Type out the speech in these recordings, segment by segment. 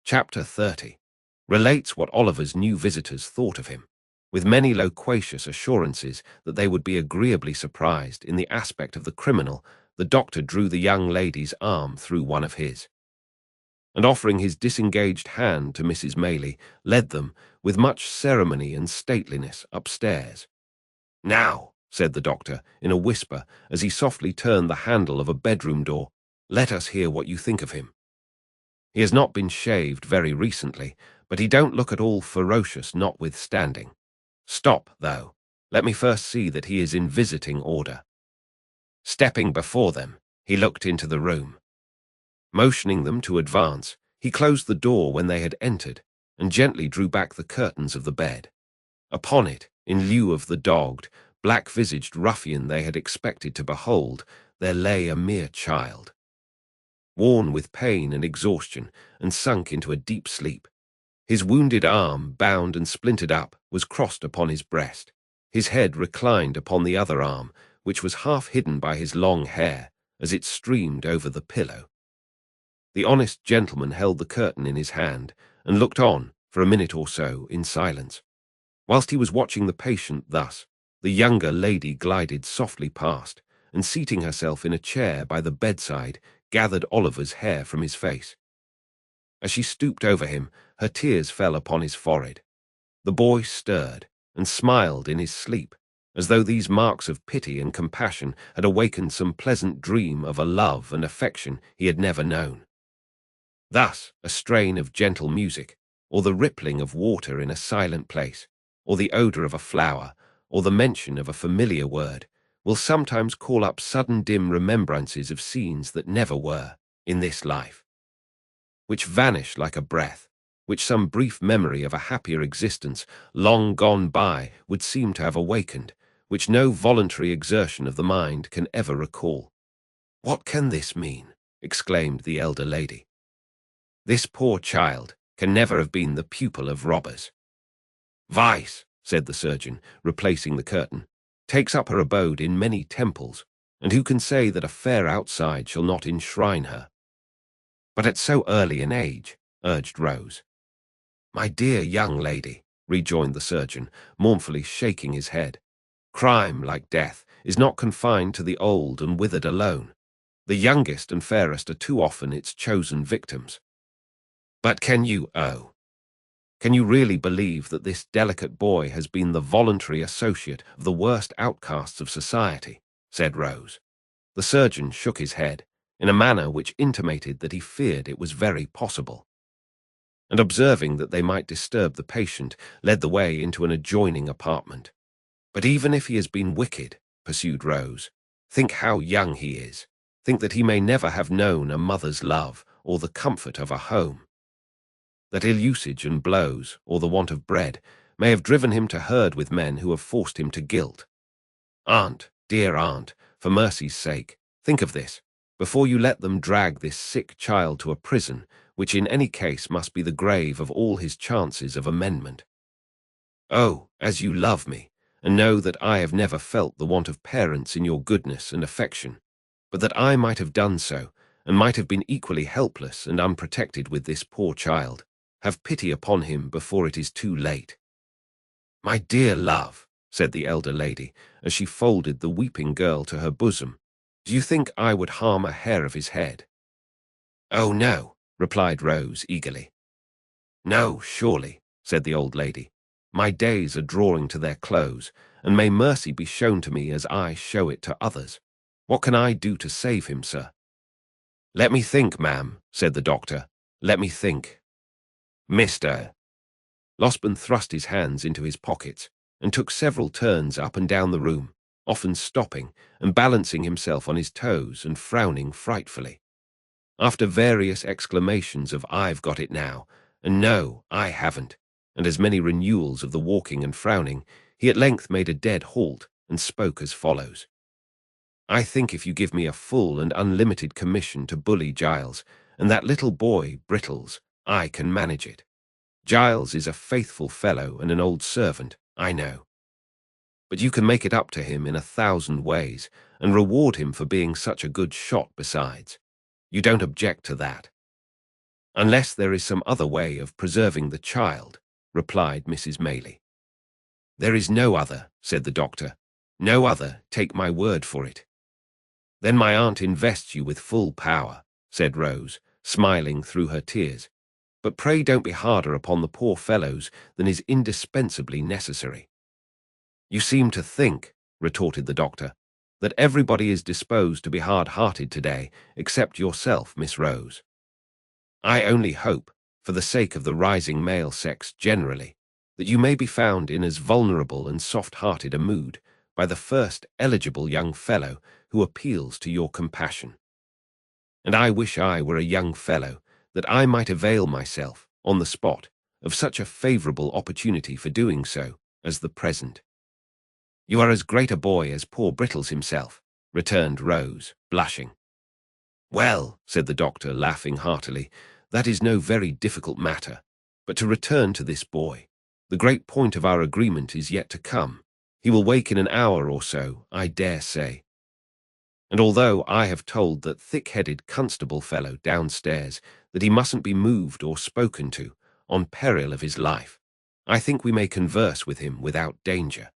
Chapter 30 relates what Oliver's new visitors thought of him, with many loquacious assurances that they would be agreeably surprised in the aspect of the criminal. The doctor drew the young lady's arm through one of his, and offering his disengaged hand to Mrs. Maylie, led them, with much ceremony and stateliness, upstairs. "Now," said the doctor, in a whisper, as he softly turned the handle of a bedroom door, "let us hear what you think of him. He has not been shaved very recently, but he don't look at all ferocious notwithstanding. Stop, though. Let me first see that he is in visiting order." Stepping before them, he looked into the room. Motioning them to advance, he closed the door when they had entered, and gently drew back the curtains of the bed. Upon it, in lieu of the dogged, black-visaged ruffian they had expected to behold, there lay a mere child, worn with pain and exhaustion, and sunk into a deep sleep. His wounded arm, bound and splintered up, was crossed upon his breast. His head reclined upon the other arm, which was half hidden by his long hair, as it streamed over the pillow. The honest gentleman held the curtain in his hand, and looked on, for a minute or so, in silence. Whilst he was watching the patient thus, the younger lady glided softly past, and seating herself in a chair by the bedside, gathered Oliver's hair from his face. As she stooped over him, her tears fell upon his forehead. The boy stirred, and smiled in his sleep, as though these marks of pity and compassion had awakened some pleasant dream of a love and affection he had never known. Thus, a strain of gentle music, or the rippling of water in a silent place, or the odor of a flower, or the mention of a familiar word, will sometimes call up sudden dim remembrances of scenes that never were, in this life, which vanish like a breath, which some brief memory of a happier existence, long gone by, would seem to have awakened, which no voluntary exertion of the mind can ever recall. "What can this mean?" exclaimed the elder lady. "This poor child can never have been the pupil of robbers." "Vice," said the surgeon, replacing the curtain, "takes up her abode in many temples, and who can say that a fair outside shall not enshrine her?" "But at so early an age," urged Rose. "My dear young lady," rejoined the surgeon, mournfully shaking his head, "crime, like death, is not confined to the old and withered alone. The youngest and fairest are too often its chosen victims." "But can you really believe that this delicate boy has been the voluntary associate of the worst outcasts of society?" said Rose. The surgeon shook his head, in a manner which intimated that he feared it was very possible, and observing that they might disturb the patient, led the way into an adjoining apartment. "But even if he has been wicked," pursued Rose, "think how young he is. Think that he may never have known a mother's love, or the comfort of a home. That ill usage and blows, or the want of bread, may have driven him to herd with men who have forced him to guilt. Aunt, dear aunt, for mercy's sake, think of this, before you let them drag this sick child to a prison, which in any case must be the grave of all his chances of amendment. Oh, as you love me, and know that I have never felt the want of parents in your goodness and affection, but that I might have done so, and might have been equally helpless and unprotected with this poor child, have pity upon him before it is too late." "My dear love," said the elder lady, as she folded the weeping girl to her bosom, "do you think I would harm a hair of his head?" "Oh, no," replied Rose eagerly. "No, surely," said the old lady. "My days are drawing to their close, and may mercy be shown to me as I show it to others. What can I do to save him, sir?" "Let me think, ma'am," said the doctor. "Let me think. Mr. Losberne thrust his hands into his pockets and took several turns up and down the room, often stopping and balancing himself on his toes and frowning frightfully. After various exclamations of "I've got it now," and "No, I haven't," and as many renewals of the walking and frowning, he at length made a dead halt and spoke as follows. "I think if you give me a full and unlimited commission to bully Giles, and that little boy, Brittles, I can manage it. Giles is a faithful fellow and an old servant, I know. But you can make it up to him in 1,000 ways, and reward him for being such a good shot besides. You don't object to that?" "Unless there is some other way of preserving the child," replied Mrs. Maylie. "There is no other," said the doctor. "No other, take my word for it." "Then my aunt invests you with full power," said Rose, smiling through her tears. "But pray don't be harder upon the poor fellows than is indispensably necessary." "You seem to think," retorted the doctor, "that everybody is disposed to be hard-hearted today, except yourself, Miss Rose. I only hope, for the sake of the rising male sex generally, that you may be found in as vulnerable and soft-hearted a mood by the first eligible young fellow who appeals to your compassion. And I wish I were a young fellow, that I might avail myself, on the spot, of such a favourable opportunity for doing so as the present." "You are as great a boy as poor Brittles himself," returned Rose, blushing. "Well," said the doctor, laughing heartily, "that is no very difficult matter. But to return to this boy, the great point of our agreement is yet to come. He will wake in an hour or so, I dare say. And although I have told that thick-headed constable fellow downstairs that he mustn't be moved or spoken to, on peril of his life, I think we may converse with him without danger.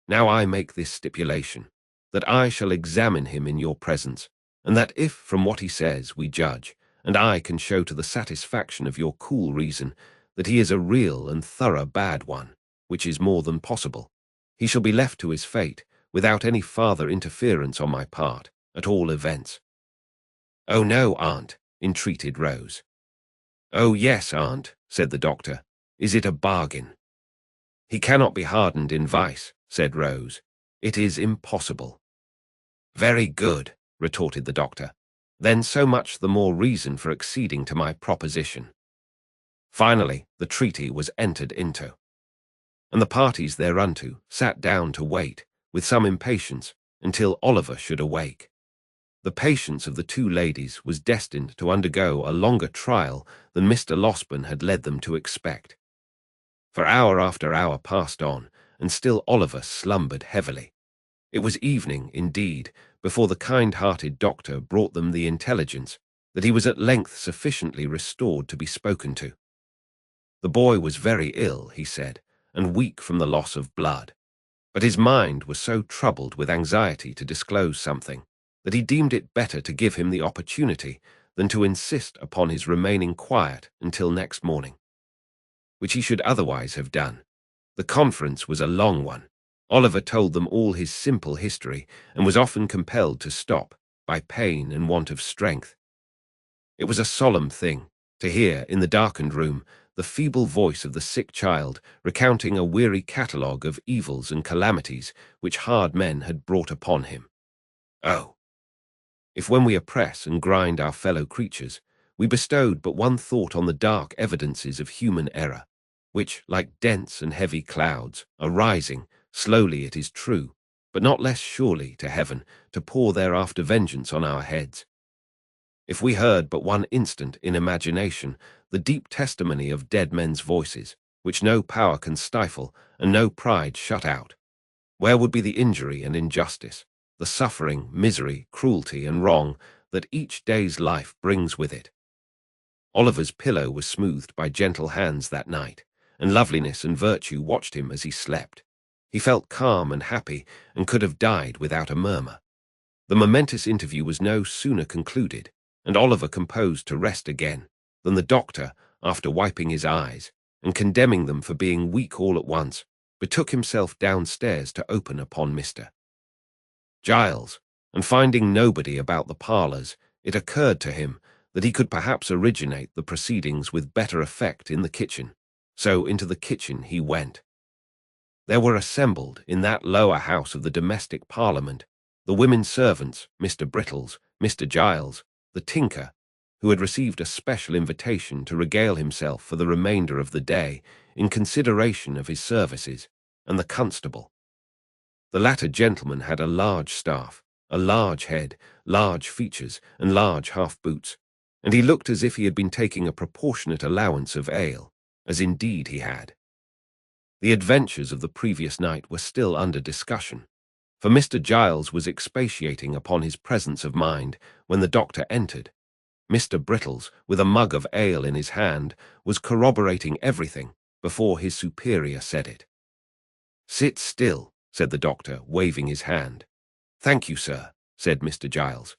Now I make this stipulation, that I shall examine him in your presence, and that if from what he says we judge, and I can show to the satisfaction of your cool reason that he is a real and thorough bad one, which is more than possible, he shall be left to his fate without any farther interference on my part, at all events." "Oh no, aunt," entreated Rose. "Oh yes, aunt," said the doctor. "Is it a bargain?" "He cannot be hardened in vice," said Rose. "It is impossible." "Very good," retorted the doctor. "Then so much the more reason for acceding to my proposition." Finally, the treaty was entered into, and the parties thereunto sat down to wait, with some impatience, until Oliver should awake. The patience of the two ladies was destined to undergo a longer trial than Mr. Losberne had led them to expect. For hour after hour passed on, and still Oliver slumbered heavily. It was evening, indeed, before the kind-hearted doctor brought them the intelligence that he was at length sufficiently restored to be spoken to. The boy was very ill, he said, and weak from the loss of blood, but his mind was so troubled with anxiety to disclose something that he deemed it better to give him the opportunity than to insist upon his remaining quiet until next morning, which he should otherwise have done. The conference was a long one. Oliver told them all his simple history, and was often compelled to stop, by pain and want of strength. It was a solemn thing, to hear, in the darkened room, the feeble voice of the sick child recounting a weary catalogue of evils and calamities which hard men had brought upon him. Oh, if when we oppress and grind our fellow creatures, we bestowed but one thought on the dark evidences of human error, which, like dense and heavy clouds, are rising, slowly it is true, but not less surely, to heaven, to pour thereafter vengeance on our heads. If we heard but one instant in imagination the deep testimony of dead men's voices, which no power can stifle and no pride shut out, where would be the injury and injustice, the suffering, misery, cruelty, and wrong that each day's life brings with it? Oliver's pillow was smoothed by gentle hands that night, and loveliness and virtue watched him as he slept. He felt calm and happy, and could have died without a murmur. The momentous interview was no sooner concluded, and Oliver composed to rest again, than the doctor, after wiping his eyes, and condemning them for being weak all at once, betook himself downstairs to open upon Mr. Giles, and finding nobody about the parlours, it occurred to him that he could perhaps originate the proceedings with better effect in the kitchen, so into the kitchen he went. There were assembled in that lower house of the domestic parliament the women servants, Mr. Brittles, Mr. Giles, the tinker, who had received a special invitation to regale himself for the remainder of the day in consideration of his services, and the constable. The latter gentleman had a large staff, a large head, large features, and large half-boots, and he looked as if he had been taking a proportionate allowance of ale, as indeed he had. The adventures of the previous night were still under discussion, for Mr. Giles was expatiating upon his presence of mind when the doctor entered, Mr. Brittles, with a mug of ale in his hand, was corroborating everything before his superior said it. "Sit still," said the doctor, waving his hand. "Thank you, sir," said Mr. Giles.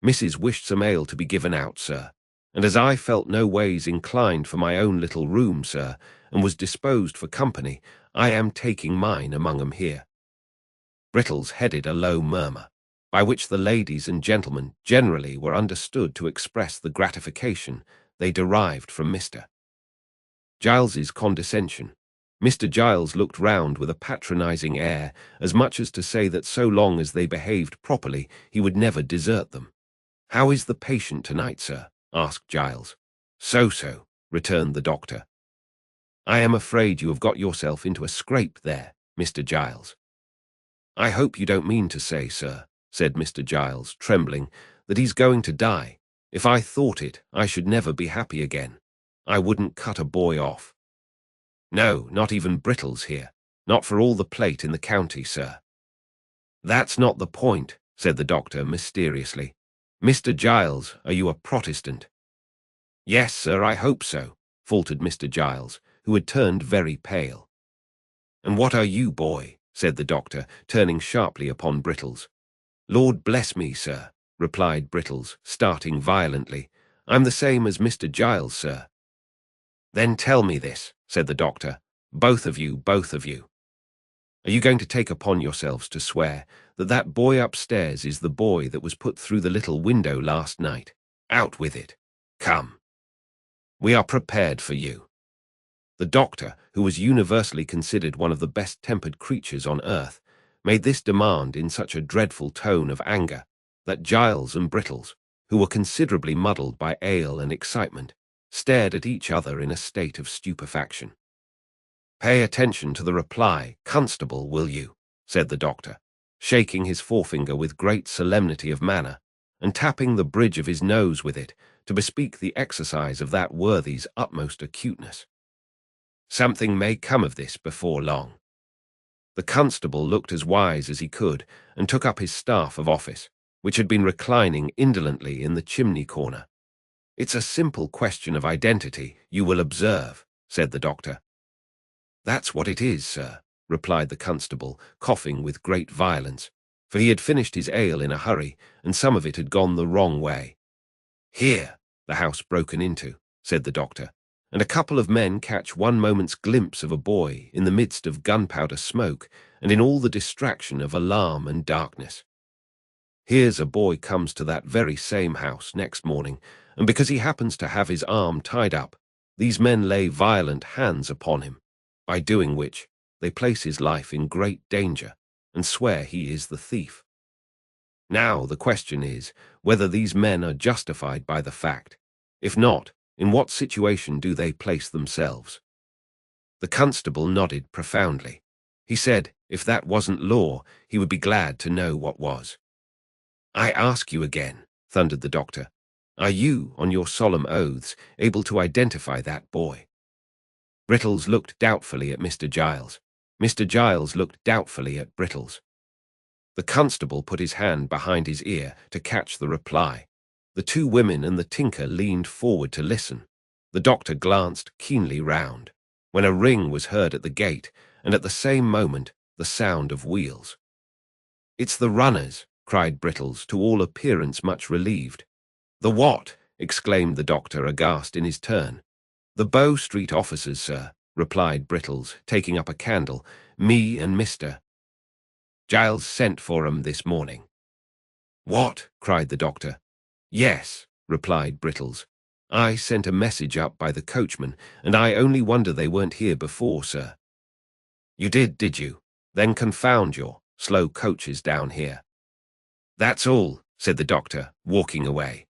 "Mrs. wished some ale to be given out, sir, and as I felt no ways inclined for my own little room, sir, and was disposed for company, I am taking mine among 'em here." Brittles headed a low murmur, by which the ladies and gentlemen generally were understood to express the gratification they derived from Mr. Giles's condescension. Mr. Giles looked round with a patronizing air, as much as to say that so long as they behaved properly, he would never desert them. "How is the patient tonight, sir?" asked Giles. "So-so," returned the doctor. "I am afraid you have got yourself into a scrape there, Mr. Giles." "I hope you don't mean to say, sir," said Mr. Giles, trembling, "that he's going to die. If I thought it, I should never be happy again. I wouldn't cut a boy off. No, not even Brittles here. Not for all the plate in the county, sir." "That's not the point," said the doctor mysteriously. "Mr. Giles, are you a Protestant?" "Yes, sir, I hope so," faltered Mr. Giles, who had turned very pale. "And what are you, boy?" said the doctor, turning sharply upon Brittles. "Lord bless me, sir," replied Brittles, starting violently. "I'm the same as Mr. Giles, sir." "Then tell me this," said the doctor, both of you. "Are you going to take upon yourselves to swear that that boy upstairs is the boy that was put through the little window last night? Out with it. Come. We are prepared for you." The doctor, who was universally considered one of the best-tempered creatures on earth, made this demand in such a dreadful tone of anger that Giles and Brittles, who were considerably muddled by ale and excitement, stared at each other in a state of stupefaction. "Pay attention to the reply, Constable, will you?" said the doctor, shaking his forefinger with great solemnity of manner, and tapping the bridge of his nose with it to bespeak the exercise of that worthy's utmost acuteness. "Something may come of this before long." The constable looked as wise as he could, and took up his staff of office, which had been reclining indolently in the chimney corner. "It's a simple question of identity, you will observe," said the doctor. "That's what it is, sir," replied the constable, coughing with great violence, for he had finished his ale in a hurry, and some of it had gone the wrong way. "Here, the house broken into," said the doctor, "and a couple of men catch one moment's glimpse of a boy in the midst of gunpowder smoke and in all the distraction of alarm and darkness. Here's a boy comes to that very same house next morning, and because he happens to have his arm tied up, these men lay violent hands upon him, by doing which they place his life in great danger and swear he is the thief. Now the question is whether these men are justified by the fact. If not, in what situation do they place themselves?" The constable nodded profoundly. He said if that wasn't law, he would be glad to know what was. "I ask you again," thundered the doctor, "are you, on your solemn oaths, able to identify that boy?" Brittles looked doubtfully at Mr. Giles. Mr. Giles looked doubtfully at Brittles. The constable put his hand behind his ear to catch the reply. The two women and the tinker leaned forward to listen. The doctor glanced keenly round, when a ring was heard at the gate, and at the same moment the sound of wheels. "It's the runners," cried Brittles, to all appearance much relieved. "The what?" exclaimed the doctor, aghast in his turn. "The Bow Street officers, sir," replied Brittles, taking up a candle. "Me and Mr. Giles sent for 'em this morning." "What?" cried the doctor. "Yes," replied Brittles. "I sent a message up by the coachman, and I only wonder they weren't here before, sir." "You did you? Then confound your slow coaches down here." "That's all," said the doctor, walking away.